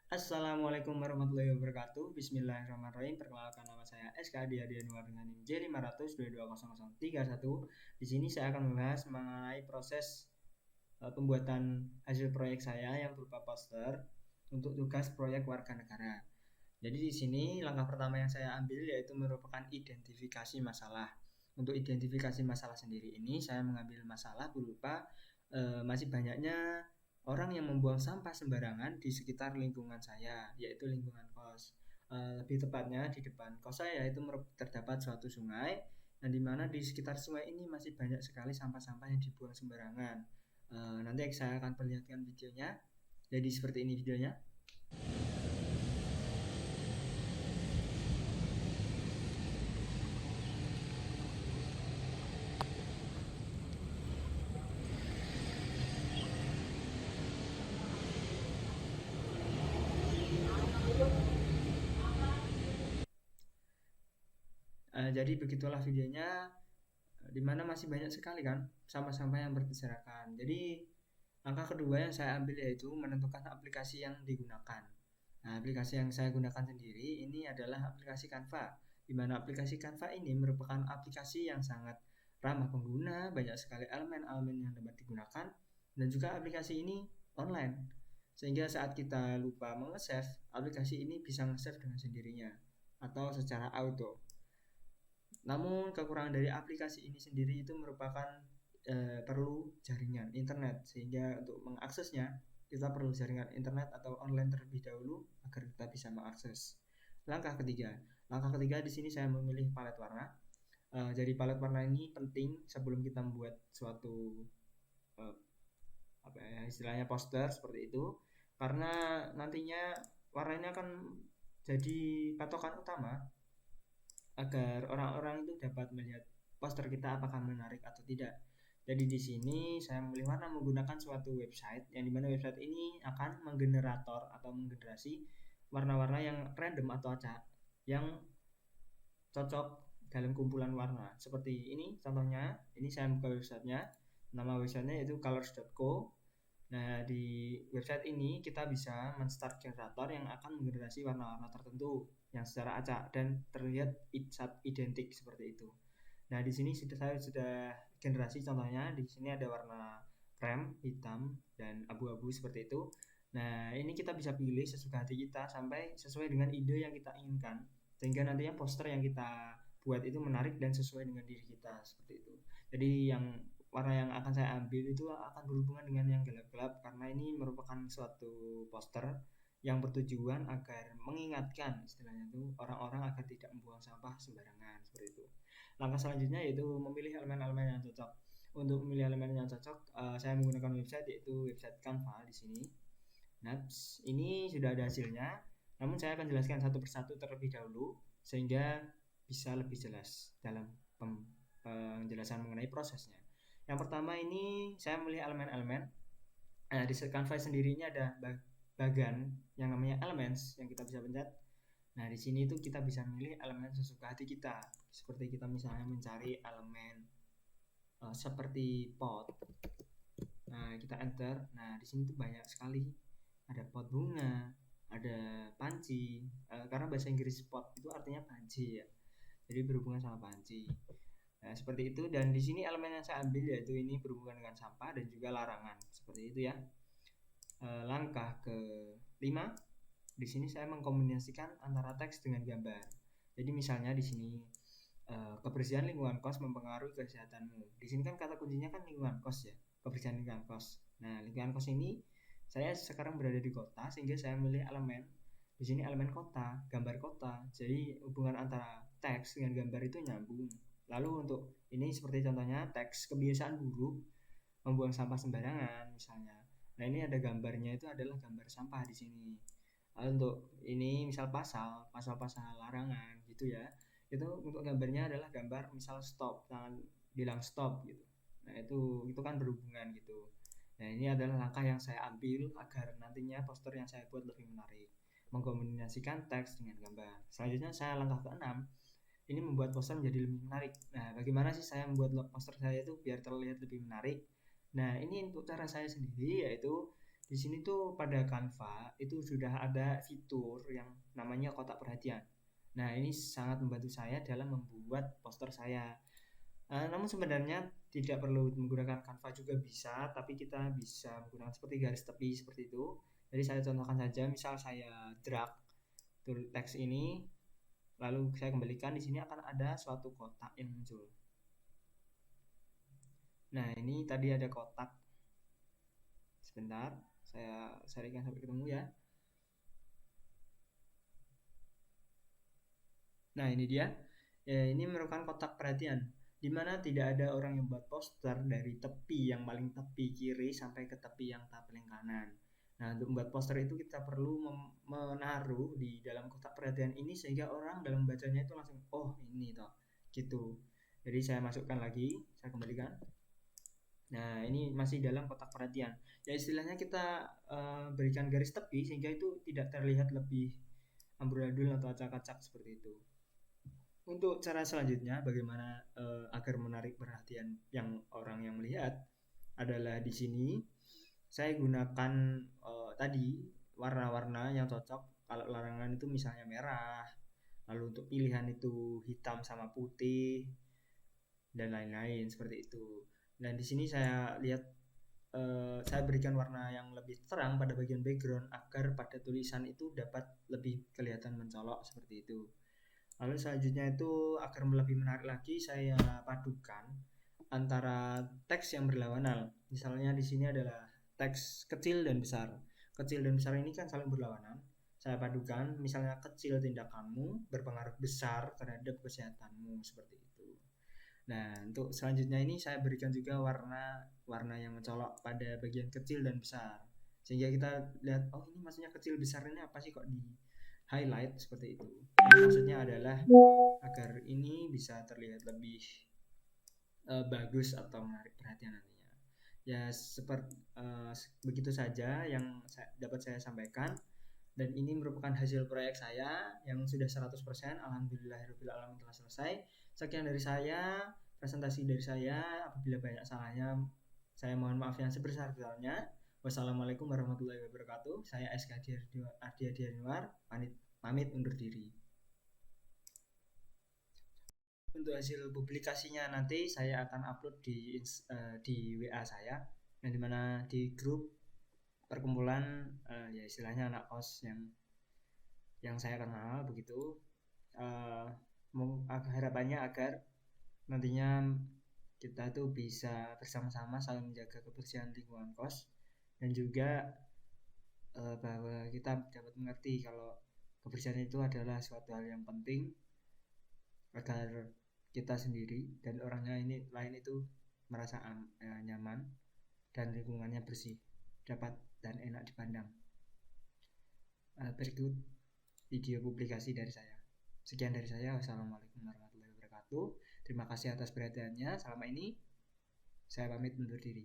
Assalamualaikum warahmatullahi wabarakatuh. Bismillahirrahmanirrahim. Perkenalkan, nama saya SK Adi Adianwar dengan NIM J500220031. Di sini saya akan membahas mengenai proses pembuatan hasil proyek saya yang berupa poster untuk tugas proyek warga negara. Jadi di sini langkah pertama yang saya ambil yaitu merupakan identifikasi masalah. Untuk identifikasi masalah sendiri ini saya mengambil masalah berupa masih banyaknya orang yang membuang sampah sembarangan di sekitar lingkungan saya, yaitu lingkungan kos. Lebih tepatnya di depan kos saya itu terdapat suatu sungai, dan di mana di sekitar sungai ini masih banyak sekali sampah-sampah yang dibuang sembarangan. Nanti saya akan perlihatkan videonya. Jadi seperti ini videonya. Jadi begitulah videonya, di mana masih banyak sekali kan sampah-sampah yang berserakan. Jadi langkah kedua yang saya ambil yaitu menentukan aplikasi yang digunakan. Nah, aplikasi yang saya gunakan sendiri ini adalah aplikasi Canva, di mana aplikasi Canva ini merupakan aplikasi yang sangat ramah pengguna, banyak sekali elemen-elemen yang dapat digunakan, dan juga aplikasi ini online. Sehingga saat kita lupa menge-save, aplikasi ini bisa nge-save dengan sendirinya atau secara auto. Namun kekurangan dari aplikasi ini sendiri itu merupakan perlu jaringan internet, sehingga untuk mengaksesnya kita perlu jaringan internet atau online terlebih dahulu agar kita bisa mengakses. Langkah ketiga di sini saya memilih palet warna. Jadi palet warna ini penting sebelum kita membuat suatu uh, apa ya, istilahnya poster seperti itu, karena nantinya warna ini akan jadi patokan utama agar orang-orang itu dapat melihat poster kita apakah menarik atau tidak. Jadi di sini saya memilih warna menggunakan suatu website, yang dimana website ini akan menggenerator atau menggenerasi warna-warna yang random atau acak yang cocok dalam kumpulan warna. Seperti ini contohnya, ini saya buka websitenya. Nama websitenya yaitu colors.co. Nah, di website ini kita bisa men-start generator yang akan menggenerasi warna-warna tertentu yang secara acak dan terlihat identik seperti itu. Nah, di sini saya sudah generasi contohnya. Di sini ada warna krem, hitam, dan abu-abu seperti itu. Nah, ini kita bisa pilih sesuka hati kita sampai sesuai dengan ide yang kita inginkan, sehingga nantinya poster yang kita buat itu menarik dan sesuai dengan diri kita seperti itu. Jadi yang warna yang akan saya ambil itu akan berhubungan dengan yang gelap-gelap, karena ini merupakan suatu poster yang bertujuan agar mengingatkan, istilahnya itu, orang-orang agar tidak membuang sampah sembarangan seperti itu. Langkah selanjutnya yaitu memilih elemen-elemen yang cocok. Untuk memilih elemen yang cocok, saya menggunakan website yaitu website Canva di sini. Nah, ini sudah ada hasilnya. Namun saya akan jelaskan satu persatu terlebih dahulu sehingga bisa lebih jelas dalam penjelasan mengenai prosesnya. Yang pertama ini saya memilih elemen-elemen. Nah, di Canva sendiri ini ada bagian yang namanya elements yang kita bisa pencet. Nah, di sini itu kita bisa memilih elemen sesuka hati kita. Seperti kita misalnya mencari elemen seperti pot. Nah, kita enter. Nah, di sini tuh banyak sekali. Ada pot bunga, ada panci. Karena bahasa Inggris pot itu artinya panci ya. Jadi berhubungan sama panci. Nah, seperti itu, dan di sini elemen yang saya ambil yaitu ini berhubungan dengan sampah dan juga larangan. Seperti itu ya. Langkah ke-5, di sini saya mengkombinasikan antara teks dengan gambar. Jadi misalnya di sini kebersihan lingkungan kos mempengaruhi kesehatanmu. Di sini kan kata kuncinya kan lingkungan kos ya, kebersihan lingkungan kos. Nah, lingkungan kos ini saya sekarang berada di kota, sehingga saya memilih elemen. Di sini elemen kota, gambar kota. Jadi hubungan antara teks dengan gambar itu nyambung. Lalu untuk ini seperti contohnya teks kebiasaan buruk membuang sampah sembarangan misalnya. Nah, ini ada gambarnya, itu adalah gambar sampah di sini. Lalu untuk ini misal pasal-pasal larangan gitu ya. Itu untuk gambarnya adalah gambar misal stop, jangan bilang stop gitu. Nah, itu kan berhubungan gitu. Nah, ini adalah langkah yang saya ambil agar nantinya poster yang saya buat lebih menarik, mengkombinasikan teks dengan gambar. Selanjutnya saya langkah ke-6, ini membuat poster menjadi lebih menarik. Nah, bagaimana sih saya membuat poster saya itu biar terlihat lebih menarik? Nah, ini untuk cara saya sendiri, yaitu Di sini tuh pada Canva itu sudah ada fitur yang namanya kotak perhatian. Nah, ini sangat membantu saya dalam membuat poster saya. Namun sebenarnya tidak perlu menggunakan Canva juga bisa, tapi kita bisa menggunakan seperti garis tepi seperti itu. Jadi saya contohkan saja, misal saya drag teks ini, lalu saya kembalikan, di sini akan ada suatu kotak yang muncul. Nah, ini tadi ada kotak. Sebentar, saya sharingkan sampai ketemu ya. Nah, ini dia. Ya, ini merupakan kotak perhatian, di mana tidak ada orang yang buat poster dari tepi yang paling tepi kiri sampai ke tepi yang paling kanan. Nah, untuk membuat poster itu kita perlu menaruh di dalam kotak perhatian ini sehingga orang dalam bacanya itu langsung, oh ini toh, gitu. Jadi saya masukkan lagi, saya kembalikan. Nah, ini masih dalam kotak perhatian. Ya istilahnya kita berikan garis tepi sehingga itu tidak terlihat lebih amburadul atau acak-acak seperti itu. Untuk cara selanjutnya bagaimana agar menarik perhatian yang orang yang melihat adalah di sini saya gunakan tadi warna-warna yang cocok. Kalau larangan itu misalnya merah, lalu untuk pilihan itu hitam sama putih dan lain-lain seperti itu. Dan di sini saya lihat saya berikan warna yang lebih terang pada bagian background agar pada tulisan itu dapat lebih kelihatan mencolok seperti itu. Lalu selanjutnya itu agar lebih menarik lagi saya padukan antara teks yang berlawanan. Misalnya di sini adalah teks kecil dan besar. Kecil dan besar ini kan saling berlawanan. Saya padukan, misalnya kecil tindakanmu berpengaruh besar terhadap kesehatanmu seperti itu. Nah, untuk selanjutnya ini saya berikan juga warna yang mencolok pada bagian kecil dan besar. Sehingga kita lihat, oh ini maksudnya kecil besar ini apa sih kok di highlight seperti itu. Ini maksudnya adalah agar ini bisa terlihat lebih bagus atau menarik perhatian nantinya. Ya seperti begitu saja yang dapat saya sampaikan, dan ini merupakan hasil proyek saya yang sudah 100%. Alhamdulillahirobbilalamin telah selesai. Sekian dari saya, presentasi dari saya. Apabila banyak salahnya, saya mohon maaf yang sebesar-besarnya. Wassalamualaikum warahmatullahi wabarakatuh. Saya SK Ardi Adianwar, pamit undur diri. Untuk hasil publikasinya nanti saya akan upload di WA saya, yang dimana di grup perkumpulan ya istilahnya anak kos yang saya kenal begitu. Harapannya agar nantinya kita tuh bisa bersama-sama saling menjaga kebersihan lingkungan kos, dan juga bahwa kita dapat mengerti kalau kebersihan itu adalah suatu hal yang penting agar kita sendiri dan orangnya ini lain itu merasa nyaman dan lingkungannya bersih, dapat dan enak dipandang. Berikut video publikasi dari saya. Sekian dari saya. Wassalamualaikum warahmatullahi wabarakatuh. Terima kasih atas perhatiannya. Selama ini saya pamit undur diri.